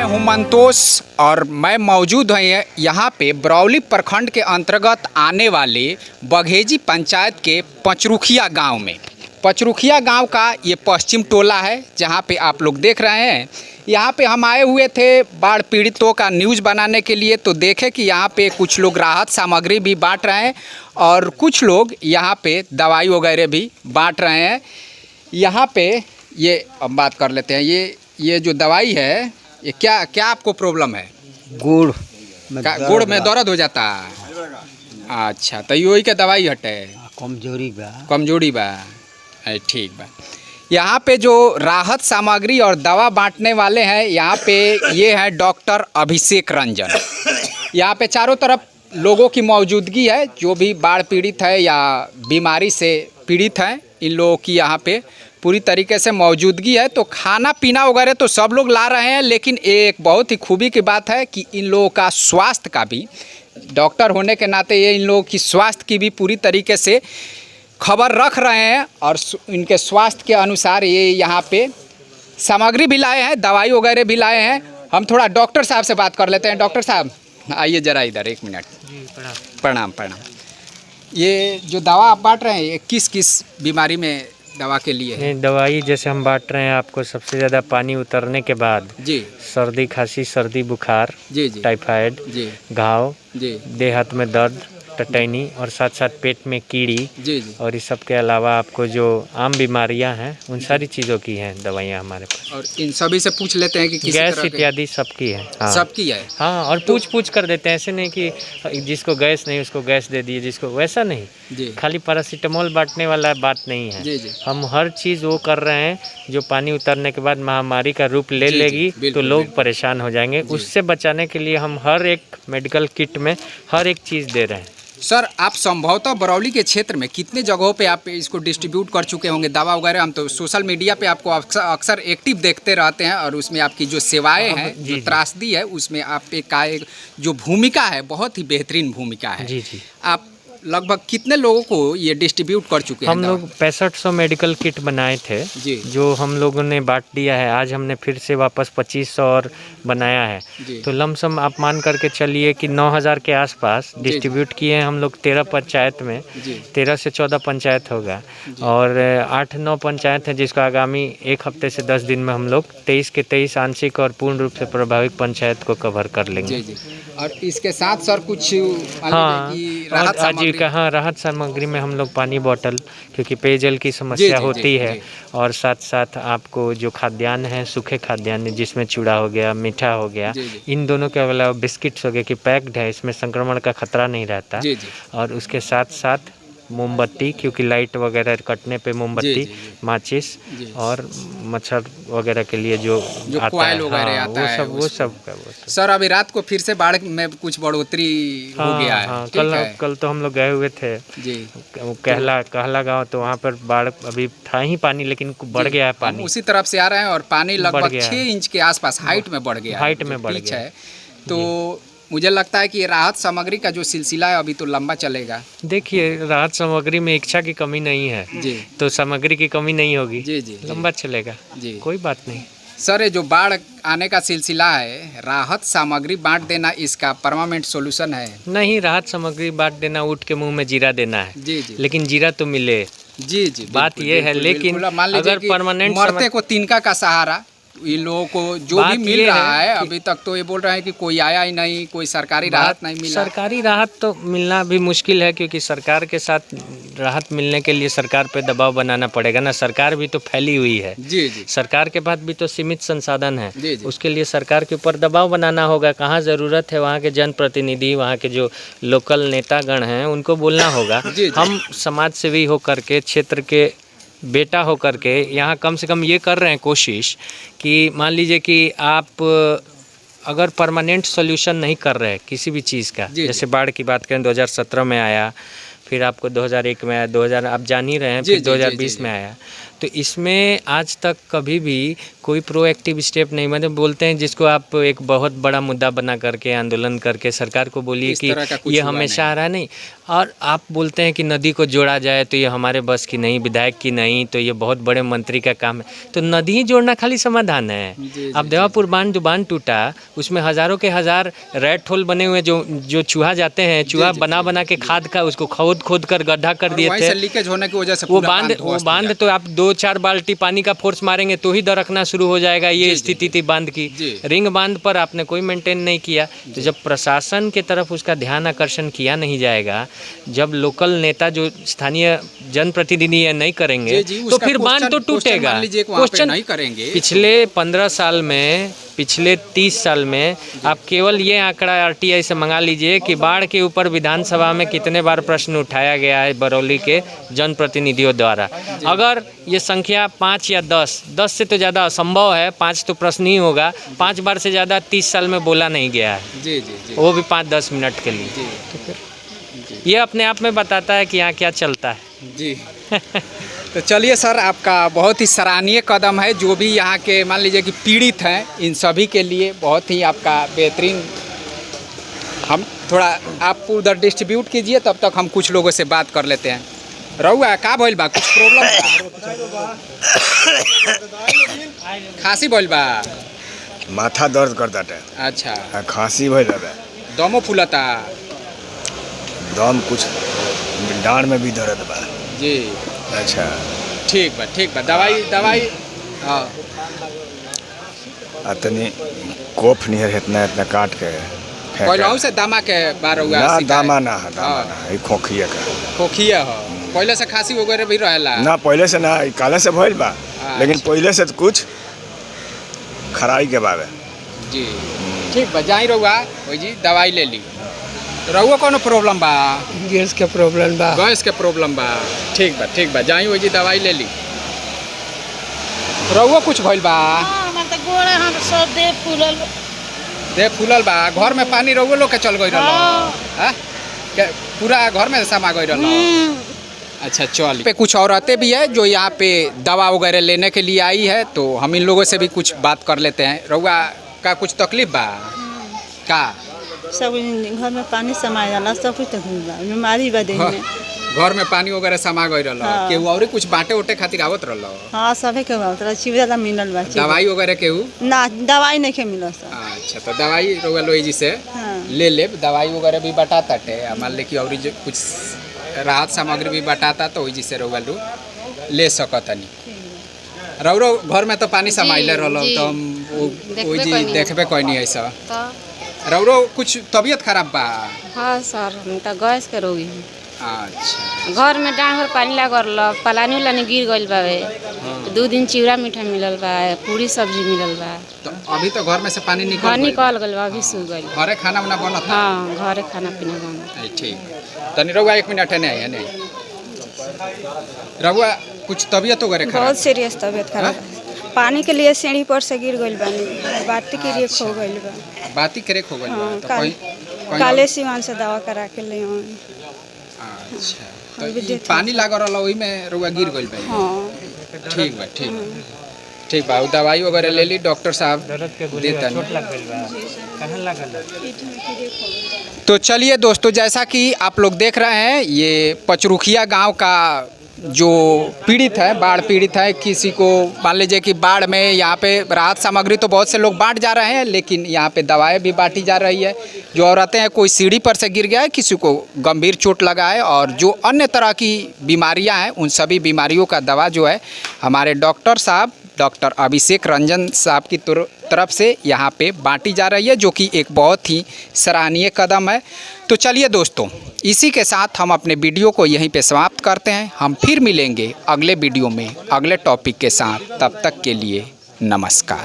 हूं मंतोष और मैं मौजूद हूं यहाँ पे बरौली प्रखंड के अंतर्गत आने वाले बघेजी पंचायत के पचरुखिया गांव में। पचरुखिया गांव का ये पश्चिम टोला है जहाँ पे आप लोग देख रहे हैं। यहाँ पे हम आए हुए थे बाढ़ पीड़ितों का न्यूज़ बनाने के लिए, तो देखे कि यहाँ पे कुछ लोग राहत सामग्री भी बांट रहे हैं और कुछ लोग यहाँ पे दवाई वगैरह भी बांट रहे हैं। यहाँ पे ये अब बात कर लेते हैं, ये जो दवाई है ये क्या क्या आपको प्रॉब्लम है? गुड़ गुड़ में दर्द हो जाता है। अच्छा, तो यही के दवाई हटे कमजोरी बा। ठीक बा। यहाँ पे जो राहत सामग्री और दवा बांटने वाले हैं, यहाँ पे ये है डॉक्टर अभिषेक रंजन। यहाँ पे चारों तरफ लोगों की मौजूदगी है, जो भी बाढ़ पीड़ित है या बीमारी से पीड़ित हैं, इन लोगों की यहाँ पे पूरी तरीके से मौजूदगी है। तो खाना पीना वगैरह तो सब लोग ला रहे हैं, लेकिन एक बहुत ही खूबी की बात है कि इन लोगों का स्वास्थ्य का भी, डॉक्टर होने के नाते ये इन लोगों की स्वास्थ्य की भी पूरी तरीके से खबर रख रहे हैं और इनके स्वास्थ्य के अनुसार ये यहाँ पे सामग्री भी लाए हैं, दवाई वगैरह भी लाए हैं। हम थोड़ा डॉक्टर साहब से बात कर लेते हैं। डॉक्टर साहब आइए ज़रा इधर, एक मिनट। जी प्रणाम। ये जो दवा आप बांट रहे हैं, ये किस किस बीमारी में दवा के लिए है? दवाई जैसे हम बांट रहे हैं आपको सबसे ज़्यादा पानी उतरने के बाद जी, सर्दी खांसी, सर्दी बुखार, जी, टाइफाइड, जी, घाव, जी, देह हाथ में दर्द, टटैनी और साथ साथ पेट में कीड़ी, जी, और इस सब के अलावा आपको जो आम बीमारियां हैं उन सारी चीज़ों की हैं दवाइयां हमारे पास। और इन सभी से पूछ लेते हैं कि किसी गैस तरह इत्यादि सबकी है। हाँ, सबकी है। हाँ, और पूछ कर देते हैं, ऐसे नहीं कि जिसको गैस नहीं उसको गैस दे दिए, जिसको वैसा नहीं। जी, खाली पैरासीटामोल बांटने वाला बात नहीं है। जी, जी, हम हर चीज़ वो कर रहे हैं जो पानी उतरने के बाद महामारी का रूप ले जी, लेगी, बिल्कुल, तो लोग बिल्कुल परेशान हो जाएंगे। उससे बचाने के लिए हम हर एक मेडिकल किट में हर एक चीज़ दे रहे हैं। सर, आप संभवतः बरौली के क्षेत्र में कितने जगहों पे आप इसको डिस्ट्रीब्यूट कर चुके होंगे दवा वगैरह? हम तो सोशल मीडिया पे आपको अक्सर एक्टिव देखते रहते हैं और उसमें आपकी जो सेवाएं हैं, जो त्रासदी है, उसमें आप एक जो भूमिका है, बहुत ही बेहतरीन भूमिका है। जी। आप लगभग कितने लोगों को ये डिस्ट्रीब्यूट कर चुके हैं? हम लोग 6500 मेडिकल किट बनाए थे जी, जो हम लोगों ने बांट दिया है। आज हमने फिर से वापस 2500 और बनाया है। तो लमसम आप मान करके चलिए कि 9000 के आसपास डिस्ट्रीब्यूट किए हैं हम लोग 13 पंचायत में। 13 से 14 पंचायत होगा और 8-9 पंचायत है जिसको आगामी एक हफ्ते से 10 दिन में हम लोग 23 के 23 आंशिक और पूर्ण रूप से प्रभावित पंचायत को कवर कर लेंगे। जी। और इसके साथ सर कुछ राहत सामग्री में हम लोग पानी बोतल, क्योंकि पेयजल की समस्या होती है, और साथ साथ आपको जो खाद्यान्न है, सूखे खाद्यान्न जिसमें चूड़ा हो गया, मीठा हो गया, इन दोनों के अलावा बिस्किट्स हो गए कि पैक्ड है, इसमें संक्रमण का खतरा नहीं रहता। और उसके साथ साथ मोमबत्ती, क्योंकि लाइट वगैरह कटने पे मोमबत्ती, माचिस और मच्छर वगैरह के लिए जो आता है, वो सब सर, अभी रात को फिर से बाढ़ में कुछ बढ़ोतरी हो गया है। हाँ, कल तो हम लोग गए हुए थे जी, कहला गांव, तो वहाँ पर बाढ़ अभी था ही पानी, लेकिन बढ़ गया है पानी। उसी तरफ से आ रहे हैं और पानी लगभग 6 इंच के आसपास हाइट में बढ़ गया है। तो मुझे लगता है कि ये राहत सामग्री का जो सिलसिला है अभी तो लंबा चलेगा। देखिए, राहत सामग्री में इच्छा की कमी नहीं है जी, तो सामग्री की कमी नहीं होगी जी, लंबा चलेगा जी, कोई बात नहीं। सर, ये जो बाढ़ आने का सिलसिला है, राहत सामग्री बांट देना इसका परमानेंट सॉल्यूशन है? नहीं, राहत सामग्री बांट देना ऊँट के मुंह में जीरा देना है जी, लेकिन जीरा तो मिले जी, बात ये है। लेकिन अगर परमानेंट मरते को तिनका का सहारा, इन लोगों को जो भी मिल रहा है अभी तक तो ये बोल रहे हैं कि कोई आया ही नहीं, कोई सरकारी राहत नहीं मिला। सरकारी राहत तो मिलना भी मुश्किल है, क्योंकि सरकार के साथ राहत मिलने के लिए सरकार पे दबाव बनाना पड़ेगा ना। सरकार भी तो फैली हुई है जी, सरकार के पास भी तो सीमित संसाधन है जी। उसके लिए सरकार के ऊपर दबाव बनाना होगा। कहाँ ज़रूरत है वहाँ के जनप्रतिनिधि, वहाँ के जो लोकल नेतागण हैं, उनको बोलना होगा। हम समाज सेवी होकर के, क्षेत्र के बेटा होकर के यहाँ कम से कम ये कर रहे हैं कोशिश कि मान लीजिए कि आप अगर परमानेंट सॉल्यूशन नहीं कर रहे किसी भी चीज़ का, जैसे बाढ़ की बात करें 2017 में आया, फिर आपको 2001 में आया, 2000 आप जान ही रहे हैं, फिर 2020 में आया। तो इसमें आज तक कभी भी कोई प्रोएक्टिव स्टेप नहीं, मतलब बोलते हैं जिसको आप एक बहुत बड़ा मुद्दा बना करके आंदोलन करके सरकार को बोलिए कि ये हमेशा आ रहा नहीं। और आप बोलते हैं कि नदी को जोड़ा जाए तो ये हमारे बस की नहीं, विधायक की नहीं, तो ये बहुत बड़े मंत्री का काम है। तो नदी ही जोड़ना खाली समाधान है। अब देवापुर बांध जो बांध टूटा उसमें हज़ारों के हज़ार रैट होल बने हुए जो चूहा जाते हैं, चूहा बना के खाद का उसको खोद कर गड्ढा कर दिए थे। लीकेज होने की वजह से वो बांध तो आप 2-4 बाल्टी पानी का फोर्स मारेंगे तो ही दरकना शुरू हो जाएगा। ये स्थिति थी बांध की। रिंग बांध पर आपने कोई मेंटेन नहीं किया। तो जब प्रशासन के तरफ उसका ध्यान आकर्षण किया नहीं जाएगा, जब लोकल नेता जो स्थानीय जनप्रतिनिधि है नहीं करेंगे तो फिर बांध तो टूटेगा। क्वेश्चन नहीं करेंगे। पिछले 15 साल में, पिछले 30 साल में आप केवल ये आंकड़ा आरटीआई से मंगा लीजिए कि बाढ़ के ऊपर विधानसभा में कितने बार प्रश्न उठाया गया है बरौली के जनप्रतिनिधियों द्वारा। अगर ये संख्या 5 या 10 से तो ज़्यादा असंभव है, 5 तो प्रश्न ही होगा। 5 बार से ज़्यादा 30 साल में बोला नहीं गया है। वो भी 5-10 मिनट के लिए। तो फिर ये अपने आप में बताता है कि यहाँ क्या चलता है। जी तो चलिए सर, आपका बहुत ही सराहनीय कदम है। जो भी यहाँ के मान लीजिए कि पीड़ित हैं, इन सभी के लिए बहुत ही आपका बेहतरीन। हम थोड़ा आप उधर डिस्ट्रीब्यूट कीजिए, तब तक हम कुछ लोगों से बात कर लेते हैं। रहुआ का भइल बा, कुछ प्रॉब्लम बा? खांसी भइल बा, माथा दर्द करता है। अच्छा, खांसी भइल बा, दमो फूलता, दम कुछ डांड में भी दर्द बा। जी अच्छा, ठीक बा। दवाई हाँ। तनी कोफ नियर इतना काट के पहले से दामा के बार हुआ ना, दामा ना है, खोखिया का खोखिया हो। पहले से खांसी वगैरह भी रहेला ना? पहले से ना, काले से भइल बा, लेकिन पहले से कुछ खराई के बारे। जी ठीक बा, जाई रहुआ ओई जी दवाई ले ली। रहुआ कोनो प्रॉब्लम बा? गैस के प्रॉब्लम बा। गैस के प्रॉब्लम बा, ठीक बा, जाई ओई जी दवाई ले ली। रहुआ कुछ भइल बा? हमर त गोड़ हम सब देह फूलल बा। घर में पानी रहुआ लोग के चल गई रहल? हां, पूरा घर में समा गई रहल? अच्छा, चल पे कुछ औरतें भी है जो यहाँ पे दवा वगैरह लेने के लिए आई है, तो हम इन लोगों से भी कुछ बात कर लेते हैं। रहुआ का कुछ तकलीफ बा का? सब घर में पानी समा जाला, सब कुछ तकलीफ बा, बीमारी बा देह में। घर में पानी वगैरह समा गई रहल? केहू और कुछ बाटे उटे खातिर आवत रहल? हाँ, सबे के आवत रहल। चिवड़ा मिलल बा। दवाई वगैरह केहू ना? दवाई नहीं के मिलल सर। अच्छा, तो दवाई रहुआ लोई जी से ले ले। दवाई वगैरह भी बटाता टे, मान ले कि और कुछ राहत सामग्री भी बटाता, तो वही से रहुआ लोग ले सकतनी। रौरो घर में तो पानी समाइले रहल, तो हम वही जी देखबे कोई नहीं ऐसा। रौरो कुछ तबीयत खराब बा? हाँ सर, हम तो गैस के रोगी। अच्छा, घर में डांड भर पानी लागल, पलानी उलानी गिर गइल बावे। 2 दिन चिवड़ा मीठा मिलल बा, पूरी सब्जी मिलल बा। तो अभी तो घर में से पानी निकल गइल बा, अभी सूख गइल। घरे खाना वाना बनत? हाँ, घरे खाना पीना बनत। ठीक, तनी रहुआ 1 मिनट है नहीं रहुआ कुछ तबीयत वगैरह खराब? बहुत सीरियस तबीयत खराब है। पानी के लिए सीढ़ी पर से गिर गइल बानी, बाती के लिए खो गइल बा। बाती करे खो गइल बा? तो काले सिवान से दवा करा के ले आए। अच्छा, तो पानी लागल रहल ओही में रहुआ गिर गइल बा? हाँ, ठीक बा। दवाई वगैरह ले ली, डॉक्टर साहब देता। तो चलिए दोस्तों, जैसा कि आप लोग देख रहे हैं, ये पचरुखिया गांव का जो पीड़ित है, बाढ़ पीड़ित है। किसी को मान लीजिए कि बाढ़ में यहाँ पे राहत सामग्री तो बहुत से लोग बांट जा रहे हैं, लेकिन यहाँ पे दवाएं भी बांटी जा रही है। जो औरतें हैं, कोई सीढ़ी पर से गिर गया है, किसी को गंभीर चोट लगा है, और जो अन्य तरह की बीमारियां हैं, उन सभी बीमारियों का दवा जो है हमारे डॉक्टर साहब, डॉक्टर अभिषेक रंजन साहब की तरफ से यहाँ पे बांटी जा रही है, जो कि एक बहुत ही सराहनीय कदम है। तो चलिए दोस्तों, इसी के साथ हम अपने वीडियो को यहीं पे समाप्त करते हैं। हम फिर मिलेंगे अगले वीडियो में अगले टॉपिक के साथ। तब तक के लिए नमस्कार।